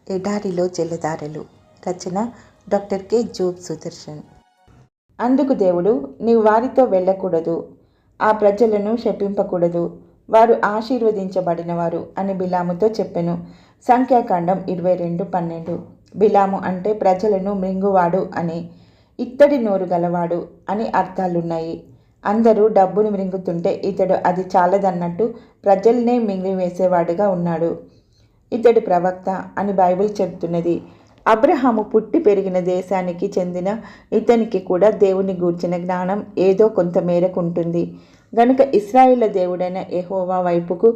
ఎడారిలో జలధారలు. రచన doctor K Job Sudarshan. అందుకు దేవుడు, నీవు వారితో వెళ్ళకూడదు, ఆ ప్రజలను శపింపకూడదు, వారు ఆశీర్వదించబడినవారు అని బిలాముతో చెప్పెను. సంఖ్యాకాండం 22:12. బిలాము అంటే ప్రజలను మృంగువాడు అని, ఇత్తడి నోరు గలవాడు అని అర్థాలున్నాయి. అందరూ డబ్బును మృంగుతుంటే ఇతడు అది చాలదన్నట్టు ప్రజల్నే మింగివేసేవాడుగా ఉన్నాడు. ఇతడు ప్రవక్త అని బైబిల్ చెబుతున్నది. అబ్రహాము పుట్టి పెరిగిన దేశానికి చెందిన ఇతనికి కూడా దేవుని గూర్చిన జ్ఞానం ఏదో కొంత మేరకు ఉంటుంది గనుక ఇశ్రాయేళ్ల దేవుడైన యెహోవా వైపుకు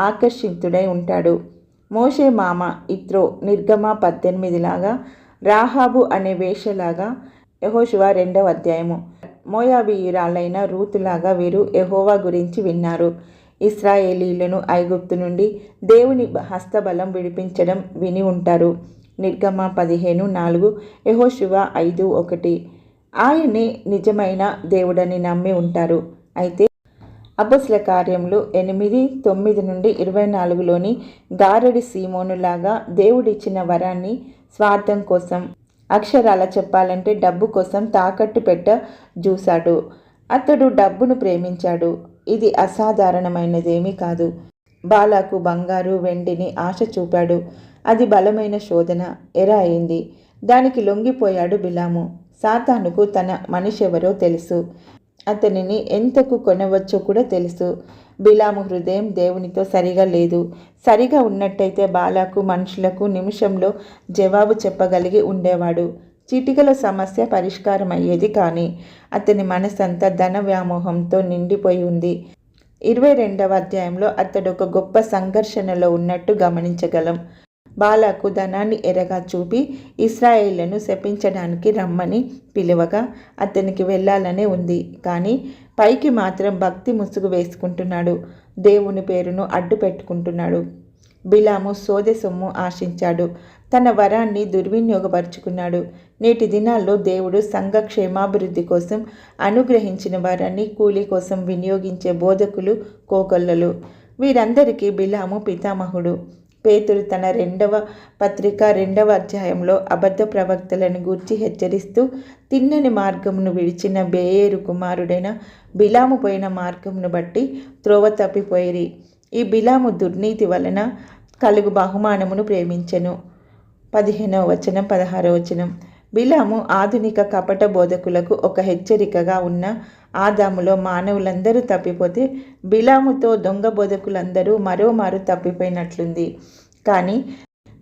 ఆకర్షితుడై ఉంటాడు. మోషే మామ ఇత్రో నిర్గమ 18 లాగా, రాహాబు అనే వేశ్యలాగా యెహోషువ 2వ అధ్యాయము, మోయాబీయురాలైన రూతులాగా వీరు యెహోవా గురించి విన్నారు. ఇశ్రాయేలీయులను ఐగుప్తు నుండి దేవుని హస్తబలం విడిపించడం విని ఉంటారు. నిర్గమ 15:4, యెహోషువ 5:1. ఆయనే నిజమైన దేవుడని నమ్మి ఉంటారు. అయితే అపొస్తలుల కార్యములు 8:9-24లోని గారడి సీమోనులాగా దేవుడిచ్చిన వరాన్ని స్వార్థం కోసం, అక్షరాల చెప్పాలంటే డబ్బు కోసం తాకట్టు పెట్ట చూశాడు. అతడు డబ్బును ప్రేమించాడు. ఇది అసాధారణమైనదేమీ కాదు. బాలాకు బంగారు వెండిని ఆశ చూపాడు. అది బలమైన శోధన ఎర అయింది. దానికి లొంగిపోయాడు బిలాము. సాతానుకు తన మనిషెవరో తెలుసు, అతనిని ఎంతకు కొనవచ్చో కూడా తెలుసు. బిలాము హృదయం దేవునితో సరిగా లేదు. సరిగా ఉన్నట్టయితే బాలాకు మనుషులకు నిమిషంలో జవాబు చెప్పగలిగి ఉండేవాడు. చిటికల సమస్య పరిష్కారం అయ్యేది. కానీ అతని మనసంతా ధన వ్యామోహంతో నిండిపోయి ఉంది. 22వ అధ్యాయంలో అతడు ఒక గొప్ప సంఘర్షణలో ఉన్నట్టు గమనించగలం. బాలాకు ధనాన్ని ఎరగా చూపి ఇశ్రాయేళ్లను శపించడానికి రమ్మని పిలువగా అతనికి వెళ్ళాలనే ఉంది. కానీ పైకి మాత్రం భక్తి ముసుగు వేసుకుంటున్నాడు. దేవుని పేరును అడ్డు పెట్టుకుంటున్నాడు. బిలాము సోదె సొమ్ము ఆశించాడు. తన వరాన్ని దుర్వినియోగపరుచుకున్నాడు. నేటి దినాల్లో దేవుడు సంఘ క్షేమాభివృద్ధి కోసం అనుగ్రహించిన వరాన్ని కూలీ కోసం వినియోగించే బోధకులు కోకొల్లలు. వీరందరికీ బిలాము పితామహుడు. పేతురు తన 2వ పత్రిక 2వ అధ్యాయంలో అబద్ధ ప్రవక్తలను గూర్చి హెచ్చరిస్తూ, తిన్నని మార్గమును విడిచిన బేయేరు కుమారుడైన బిలాము పోయిన మార్గమును బట్టి త్రోవ తప్పిపోయిరి. ఈ బిలాము దుర్నీతి వలన కలుగు బహుమానమును ప్రేమించెను. 15వ వచనం, 16వ వచనం. బిలాము ఆధునిక కపట బోధకులకు ఒక హెచ్చరికగా ఉన్న ఆదాములో మానవులందరూ తప్పిపోతే బిలాముతో దొంగ బోధకులందరూ మరోమారు తప్పిపోయినట్లుంది. కానీ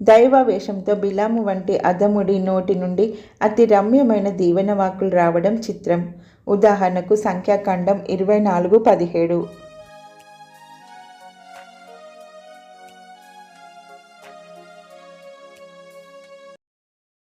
దైవావేశంతో బిలాము వంటి అధముడి నోటి నుండి అతి రమ్యమైన దీవెన వాక్కులు రావడం చిత్రం. ఉదాహరణకు సంఖ్యాకాండం 24:17.